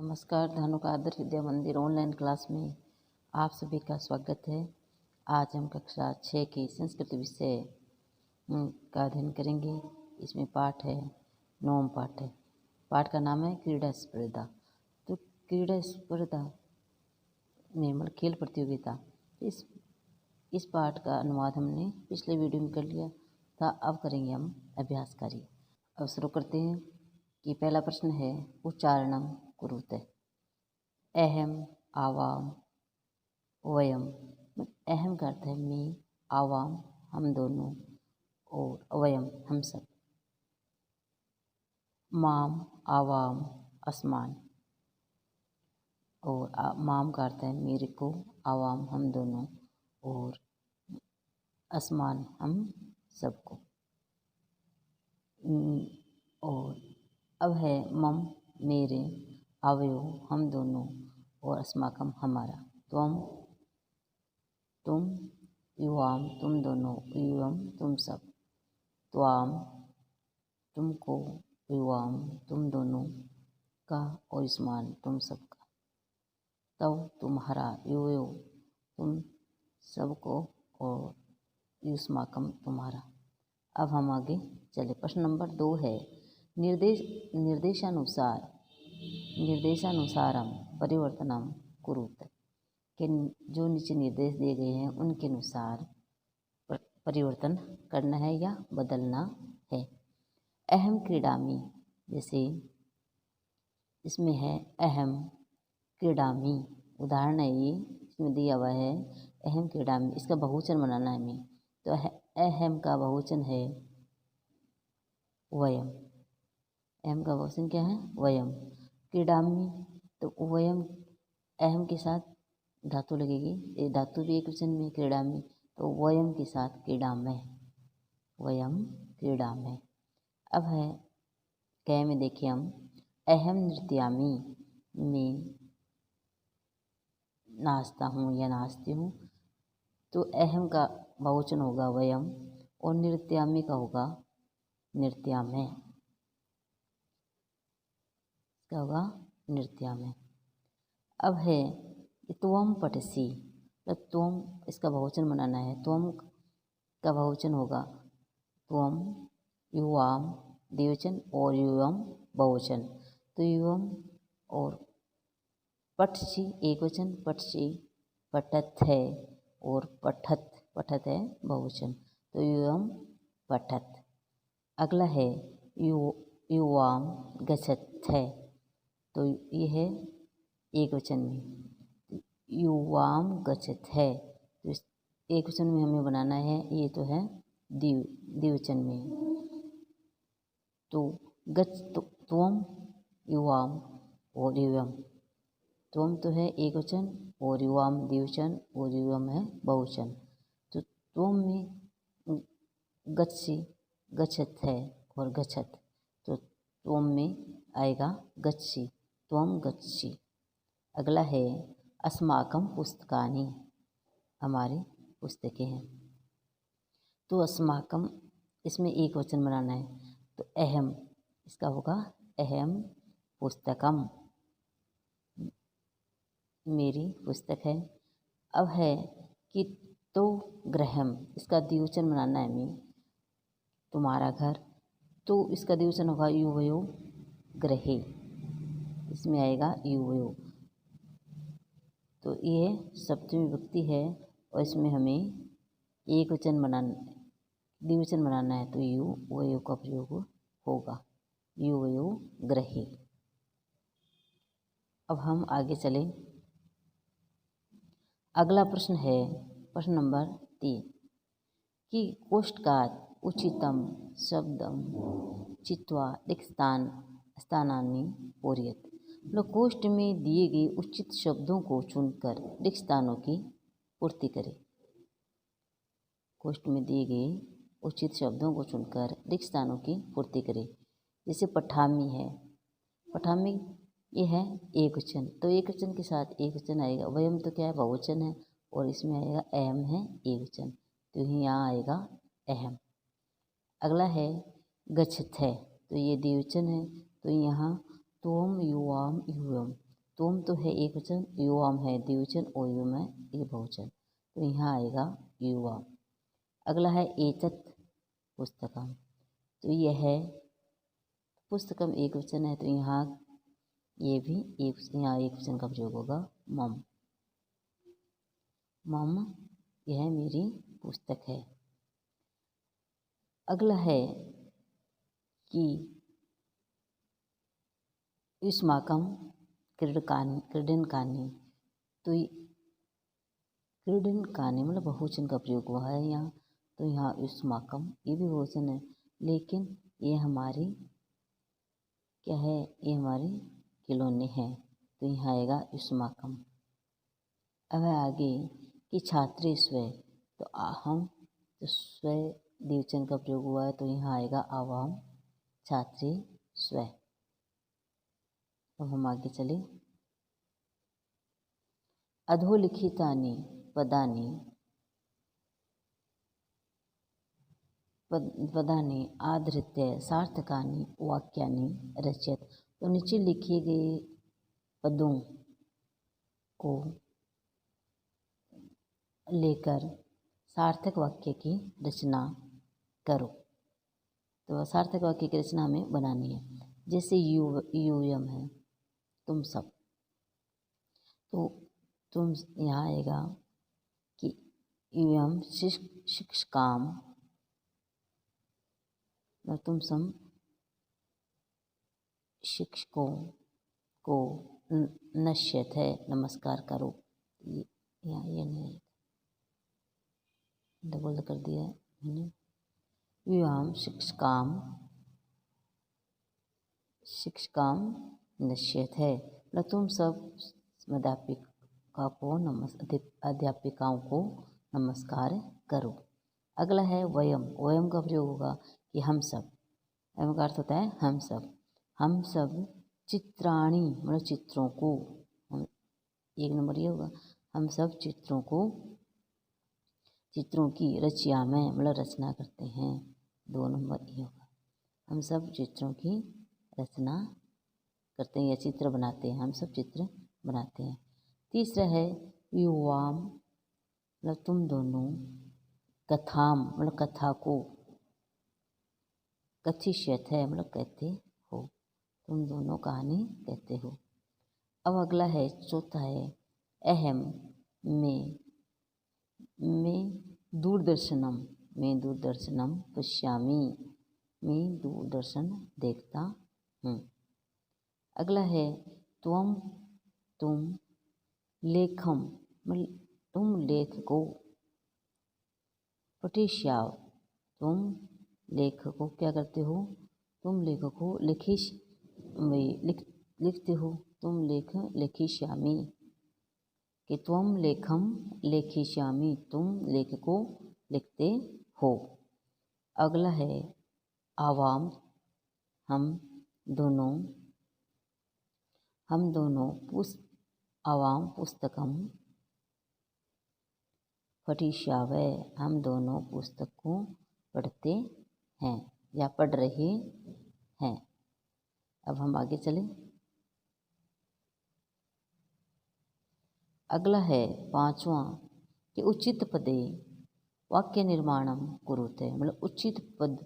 नमस्कार। धानु का आदर्श विद्या मंदिर ऑनलाइन क्लास में आप सभी का स्वागत है। आज हम कक्षा 6 की संस्कृत विषय का अध्ययन करेंगे। इसमें पाठ है, 9वां पाठ है। पाठ का नाम है क्रीड़ा स्पर्धा। तो क्रीड़ा स्पर्धा में मतलब खेल प्रतियोगिता, इस पाठ का अनुवाद हमने पिछले वीडियो में कर लिया था। अब करेंगे हम अभ्यास कार्य। अब शुरू करते हैं कि पहला प्रश्न है उच्चारणम कुरुते। अहम, आवाम, वयम। अहम का अर्थ है मैं, आवाम हम दोनों, और वयम हम सब। माम, आवाम, आसमान, और माम का अर्थ है मेरे को, आवाम हम दोनों, और आसमान हम सबको। और अब है मम मेरे, अवयो हम दोनों, और अस्माकम हमारा। त्वम तुम, युवाम तुम दोनों, युवम तुम सब। त्वाम तुमको, युवाम तुम दोनों का, और युष्मान तुम सबका। तव तुम्हारा, युवयो तुम सबको, और युष्माकम तुम्हारा। अब हम आगे चले। प्रश्न नंबर 2 है निर्देशानुसारम परिवर्तनम कुरुत। के जो नीचे निर्देश दिए गए हैं उनके अनुसार परिवर्तन करना है या बदलना है। अहम क्रीडामी, जैसे इसमें है अहम क्रीडामी, उदाहरण है ये, इसमें दिया हुआ है अहम क्रीडामी। इसका बहुवचन बनाना है हमें। तो अहम का बहुवचन है वयम। अहम का बहुवचन क्या है? वयम। क्रीडामी, तो वयम अहम के साथ धातु लगेगी। ये धातु भी एक वचन में क्रीडामी, तो वयम के साथ क्रीडामय, वयम क्रीडामय। अब है कै में देखिए हम, अहम नृत्यामी, मैं नाचता हूँ या नाचती हूँ। तो अहम का बहुवचन होगा वयम, और नृत्यामी का होगा नृत्यामय। क्या होगा? नृत्यामय। अब है त्वम पठसी, तो त्वम इसका बहुवचन बनाना है। त्वम का बहुवचन होगा त्वम, युवाम द्विवचन, और युवम बहुवचन। तो युवम और पठसी एक वचन, पठसी पठत है, और पठत है बहुवचन, तो युवम पठत। अगला है युवाम गच्छत है, तो ये है एक वचन में, युवाम गच्छत है। तो इस एक वचन में हमें बनाना है, ये तो है द्विवचन में। तो त्वम, युवाम और युवम। त्वम तो है एक वचन, और युवाम द्विवचन, और युवम है बहुवचन। तो त्वम में गच्छी गच्छत है, और गच्छत, तो त्वम में आएगा गच्छी, त्वम गच्छी। अगला है अस्माकम पुस्तकानि, हमारी पुस्तकें हैं। तो अस्माकम इसमें एक वचन बनाना है, तो अहम इसका होगा अहम पुस्तकम, मेरी पुस्तक है। अब है कि तो गृहम, इसका द्विवचन बनाना है हमें, तुम्हारा घर। तो इसका द्विवचन होगा युवयो गृहे, इसमें आएगा युवयो। तो ये सप्तमी विभक्ति है, और इसमें हमें एक वचन द्विवचन बनाना है, तो युवयो का प्रयोग होगा, युवयो गृहे। अब हम आगे चले। अगला प्रश्न है प्रश्न नंबर 3 कि कोष्ठकात् उचितम शब्दम चित्वा रिक्तस्थानानि पूरयेत्। मतलब कोष्ठ में दिए गए उचित शब्दों को चुनकर रिक्त स्थानों की पूर्ति करें। कोष्ठ में दिए गए उचित शब्दों को चुनकर रिक्त स्थानों की पूर्ति करें। जैसे पठामी है, पठामी ये है एक वचन, तो एक वचन के साथ एक वचन आएगा। वयम तो क्या है? बहुवचन है, और इसमें आएगा अहम है एक वचन, तो यहाँ आएगा अहम। अगला है गच्छत है, तो ये द्विवचन है, तो यहाँ त्वम युवाम युवम, तुम तो है एक वचन, युवाम है द्विवचन और युवम है ये बहुवचन, तो यहाँ आएगा युवा। अगला है एतत् पुस्तकम, तो यह है पुस्तकम एक वचन है, तो यहाँ ये भी यहाँ एक वचन का प्रयोग होगा मम। मम यह मेरी पुस्तक है। अगला है कि युष्माकं क्रीडनकानि, तो क्रीडनकानि मतलब बहुवचन का प्रयोग हुआ है यहाँ, तो यहाँ युष्माकं ये भी बहुवचन है, लेकिन ये हमारी क्या है, ये हमारी खिलौने हैं, तो यहाँ आएगा युष्माकं। अब है आगे कि छात्रे स्व, तो हम तो स्व द्विवचन का प्रयोग हुआ है, तो यहाँ आएगा आवाम छात्रे स्व। अब हम आगे चले। अधोलिखितानि पदानि आधृत्य सार्थकानि वाक्यानि रचयत, तो नीचे लिखे गए पदों को लेकर सार्थक वाक्य की रचना करो। तो सार्थक वाक्य की रचना हमें बनानी है। जैसे यूयम है तुम सब, तो तुम यहाँ आएगा कि यूयम शिक्षकाम, तुम सब शिक्षकों को नश्यत है नमस्कार करो। यहाँ ये नहीं डबल कर दिया है मैंने। युवाम शिक्षकाम नश्यत है, मतलब तुम सब अध्यापिकाओं को नमस्कार करो। अगला है वयम का प्रयोग होगा कि हम सब, वयम का अर्थ होता है हम सब चित्राणी मतलब चित्रों को, हम एक नंबर ये होगा, हम सब चित्रों की रचया में मतलब रचना करते हैं, 2 नंबर ये होगा, हम सब चित्रों की रचना करते हैं या चित्र बनाते हैं, हम सब चित्र बनाते हैं। तीसरा है युवाम मतलब तुम दोनों, कथाम मतलब कथा को, कथिष्यत है मतलब कहते हो, तुम दोनों कहानी कहते हो। अब अगला है चौथा है अहम में दूरदर्शनम पश्यामी, मैं दूरदर्शन देखता हूँ। अगला है तुम लेखम मतलब तुम लेख को, पठिष्याव तुम लेख को क्या करते हो, तुम लेख को लिखते हो, तुम लेख लिखिष्यामि, कि त्वम लेखम लेखिष्यामि तुम लेख को लिखते हो। अगला है आवाम हम दोनों आवाम पुस्तकम पठिष्यावै, हम दोनों पुस्तक को पढ़ते हैं या पढ़ रहे हैं। अब हम आगे चलें। अगला है 5वां कि उचित पदे वाक्य निर्माणम कुरुते, मतलब उचित पद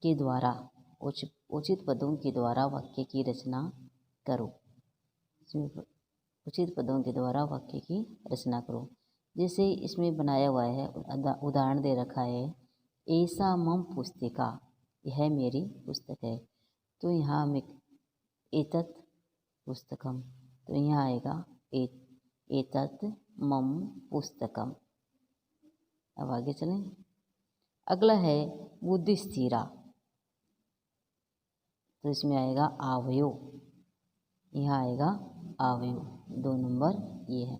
के द्वारा उचित पदों के द्वारा वाक्य की रचना करो। उचित पदों के द्वारा वाक्य की रचना करो। जैसे इसमें बनाया हुआ है, उदाहरण दे रखा है, ऐसा मम पुस्तिका, यह मेरी पुस्तक है, तो यहाँ हम एतत् पुस्तकम, तो यहाँ आएगा एतत् मम पुस्तकम। अब आगे चलें। अगला है बुद्धि स्थिरा, तो इसमें आएगा आवयो, यहाँ आएगा आवयो, 2 नंबर ये है।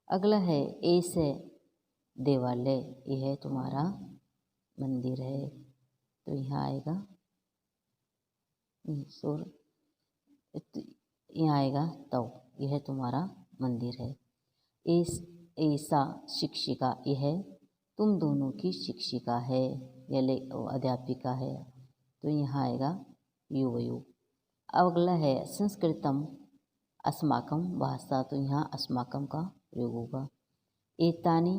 अगला है ऐसे देवालय, यह तुम्हारा मंदिर है, तो यहाँ आएगा यहाँ आएगा तव, यह तुम्हारा मंदिर है। ऐसा शिक्षिका, यह तुम दोनों की शिक्षिका है या अध्यापिका है, तो यहाँ आएगा युवयु। अगला है संस्कृतम अस्माकम भाषा, तो यहाँ अस्माकम का प्रयोग होगा। एतानी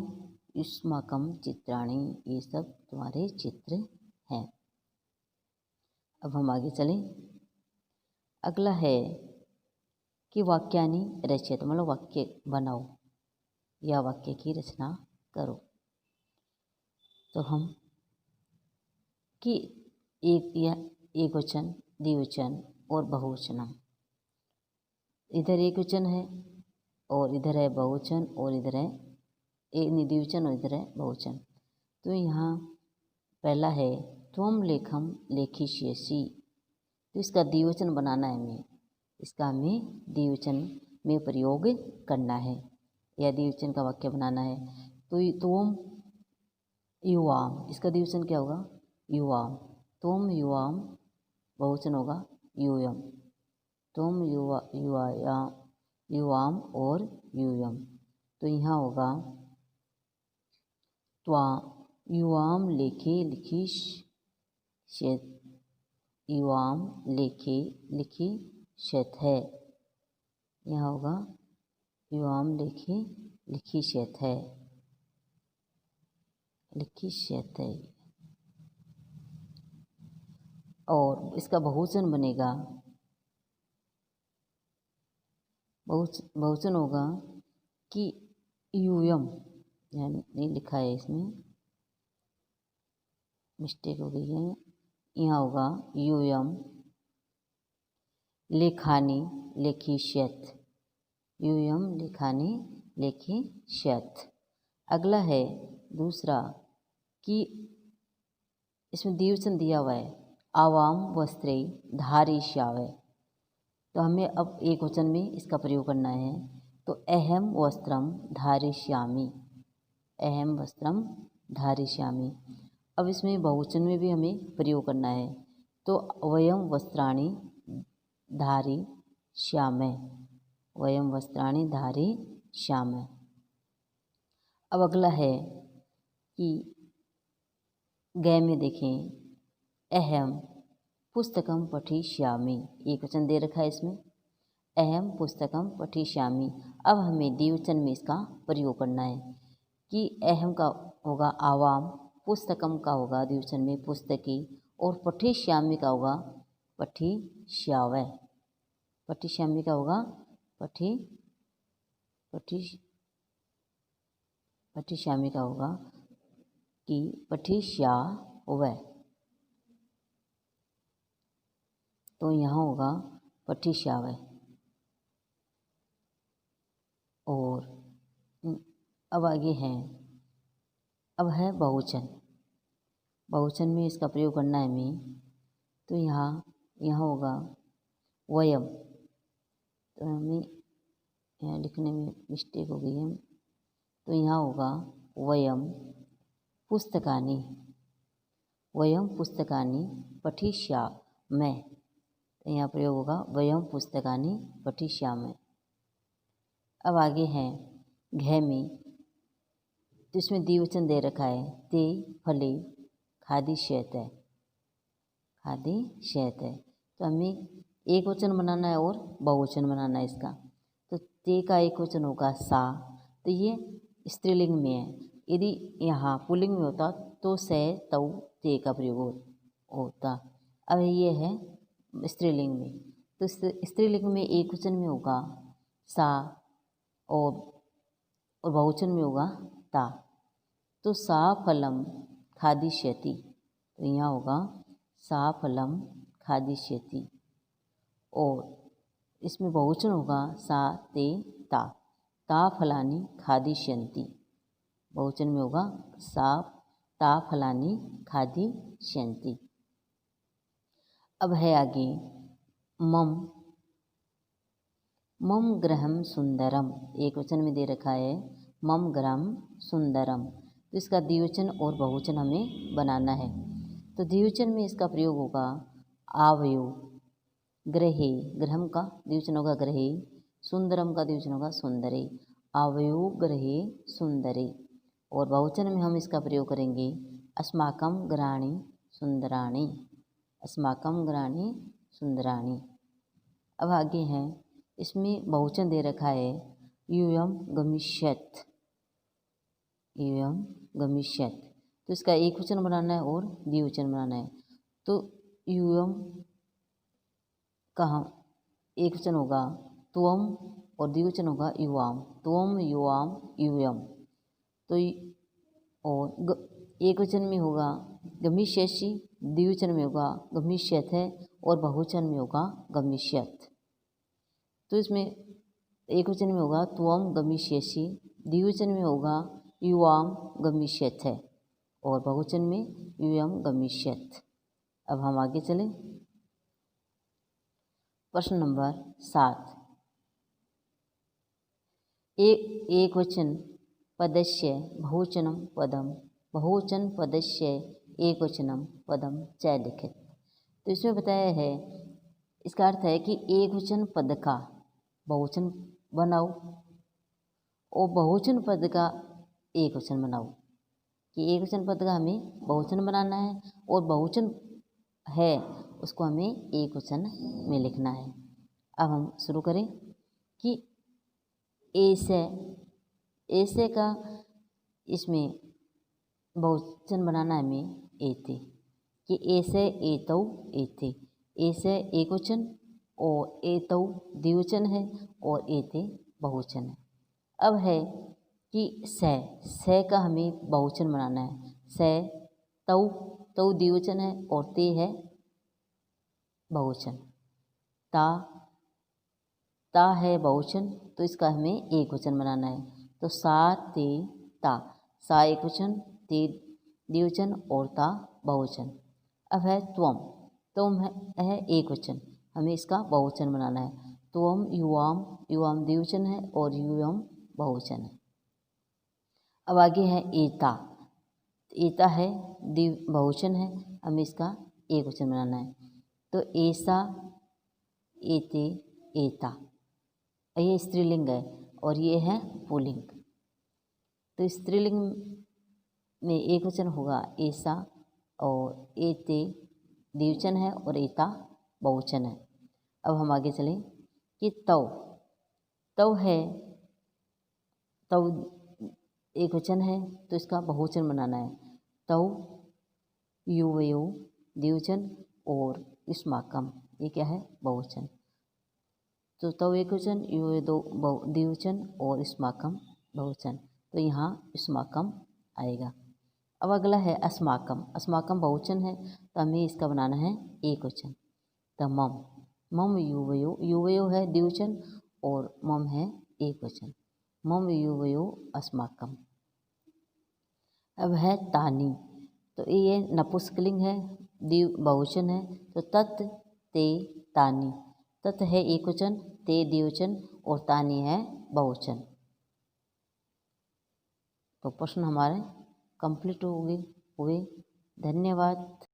युष्माकम चित्राणि, ये सब तुम्हारे चित्र हैं। अब हम आगे चलें। अगला है कि वाक्यानि रचयत, मतलब वाक्य बनाओ या वाक्य की रचना करो। तो हम कि एक या एक वचन, द्विवचन और बहुवचनम, इधर एक वचन है और इधर है बहुवचन और इधर है एक द्विवचन और इधर है बहुवचन। तो यहाँ पहला है त्वम लेखम लेखिष्यसि, तो इसका द्विवचन बनाना है हमें, इसका हमें द्विवचन में प्रयोग करना है या द्विवचन का वाक्य बनाना है। तो त्वम युवाम, इसका द्विवचन क्या होगा? युवाम। त्वम युवाम, बहुवचन होगा यूयम। तुम युवाम और यूयम। तो यहाँ होगा त्वा युवाम लेखे लिखिश, युवाम लेखे लिखी शत है, यहाँ होगा युवाम लेखे लिखी शत है, लिखी शत है। और इसका बहुवचन बनेगा, बहुवचन होगा कि यूयम, यानी लिखा है इसमें मिस्टेक हो गई है, यहाँ होगा यूयम लेखानि लेखिष्यत, यूयम लेखानि लेखिष्यत। अगला है दूसरा कि इसमें द्विवचन दिया हुआ है, आवाम वस्त्रे धारिष्यावै, तो हमें अब एक वचन में इसका प्रयोग करना है। तो अहम वस्त्रम धारिष्यामि, अहम वस्त्रम धारिष्यामि। अब इसमें बहुवचन में भी हमें प्रयोग करना है। तो वयम वस्त्राणि धारिष्यामः, वयम वस्त्राणि धारिष्यामः। अब अगला है कि गै में देखें, अहम पुस्तकम पठिष्यामि, एक वचन दे रखा है इसमें, अहम पुस्तकम पठिष्यामि। अब हमें द्विवचन में इसका प्रयोग करना है कि अहम का होगा आवाम, पुस्तकम का होगा द्विवचन में पुस्तकी, और पठिष्यामि का होगा पठिष्यावै, पठिष्यामि का होगा पठिष्यामि का होगा कि पठिष्यावै, तो यहाँ होगा पठिष्यावै। और अब आगे हैं, अब है बहुवचन, बहुवचन में इसका प्रयोग करना है हमें। तो यहाँ होगा वयम, तो हमें यहाँ लिखने में मिस्टेक हो गई है, तो यहाँ होगा वयम पुस्तकानि, वयम पुस्तकानि पठिष्यामः, तो यहाँ प्रयोग होगा वयम पुस्तकानि पठिष्यामः। अब आगे हैं घै में, तो इसमें द्विवचन दे रखा है, ते फले खादिष्यते, खादिष्यते। तो हमें एक वचन बनाना है और बहुवचन बनाना है इसका। तो ते का एक वचन होगा सा, तो ये स्त्रीलिंग में है, यदि यहाँ पुल्लिंग में होता तो से तौ ते का प्रयोग होता। अब ये है स्त्रीलिंग में, तो स्त्रीलिंग में एक वचन में होगा सा और बहुवचन में होगा ता। तो सा फलम खादिष्यति, तो यहाँ होगा सा फलम खादिष्यति, और इसमें बहुवचन होगा सा ते ता फलानि खादिष्यन्ति, बहुवचन में होगा सा ता फलानि खादिष्यन्ति। अब है आगे मम गृहम सुंदरम, एक वचन में दे रखा है मम गृहम सुंदरम, तो इसका द्विवचन और बहुवचन हमें बनाना है। तो द्विवचन में इसका प्रयोग होगा आवयो गृहे, गृहम का द्विवचन होगा गृहे, सुंदरम का द्विवचन होगा सुंदरे, आवयो गृहे सुंदरे। और बहुवचन में हम इसका प्रयोग करेंगे अस्माकं गृहाणि सुंदराणि, अस्माकं गृहाणि सुंदराणि। अब आगे हैं इसमें बहुवचन दे रखा है यूयम गमिष्यत, यूयम गमिष्यत। तो इसका एक वचन बनाना है और द्विवचन बनाना है। तो यूयम का एक वचन होगा त्वम और द्विवचन होगा युवाम, त्वम युवाम यूयम। तो और एक वचन में होगा गमिष्यसि, द्विवचन में होगा गमिष्यथ है और बहुवचन में होगा गमिष्यथ। तो इसमें एक वचन में होगा त्वम गमिष्यसि, द्विवचन में होगा युवाम गमिष्यथ है और बहुवचन में यूयम गमिष्यथ। अब हम आगे चलें। प्रश्न नंबर 7। एक वचन पदस्य बहुवचनम पदम, बहुवचन पदस्य एक वचनम पदम च लिखित। तो इसमें बताया है, इसका अर्थ है कि एक वचन पद का बहुवचन बनाओ और बहुवचन पद का एक वचन बनाओ। कि एक वचन पद का हमें बहुवचन बनाना है और बहुवचन है उसको हमें एक वचन में लिखना है। अब हम शुरू करें कि ऐसे, ऐसे का इसमें बहुवचन बनाना है हमें एते, कि ऐसे एतौ एते, ऐसे एक वचन और एतौ द्विवचन है और एते बहुवचन है। अब है कि से का हमें बहुवचन बनाना है। से तौ, तौ द्विवचन है और ते है बहुवचन। ता है बहुवचन, तो इसका हमें एक वचन बनाना है। तो सा ते ता, सा एक वचन, ते द्विवचन और ता बहुवचन। अब है त्वम, त्वम है एक वचन, हमें इसका बहुवचन बनाना है। त्वम युवाम, युवाम द्विवचन है और यूयम बहुवचन है। अब आगे है एता, एता है बहुवचन है, हमें इसका एक वचन बनाना है। तो ऐसा, एते, एता, ये स्त्रीलिंग है और ये है पुल्लिंग। तो स्त्रीलिंग में एक वचन होगा ऐसा और एते द्विवचन है और एता बहुवचन है। अब हम आगे चलें कि तौ, तौ है, तौ एक वचन है तो इसका बहुवचन बनाना है। तौ युवयो द्विवचन और युष्माकम, ये क्या है बहुवचन। तो तौ एक वचन, युवयो दो द्विवचन और युष्माकम बहुवचन। तो यहाँ युष्माकम आएगा। अब अगला है अस्माकम, अस्माकम बहुवचन है तो हमें इसका बनाना है एक वचन। तो मम, मम युवयो, युवयो है द्विवचन और मम है एक वचन। मम युवयो अस्माकम। अब है तानी, तो ये नपुंसकलिंग है, बहुवचन है। तो तत् ते तानी, तत् है एक वचन, ते द्विवचन और तानी है बहुवचन। तो प्रश्न हमारे कंप्लीट हुए। धन्यवाद।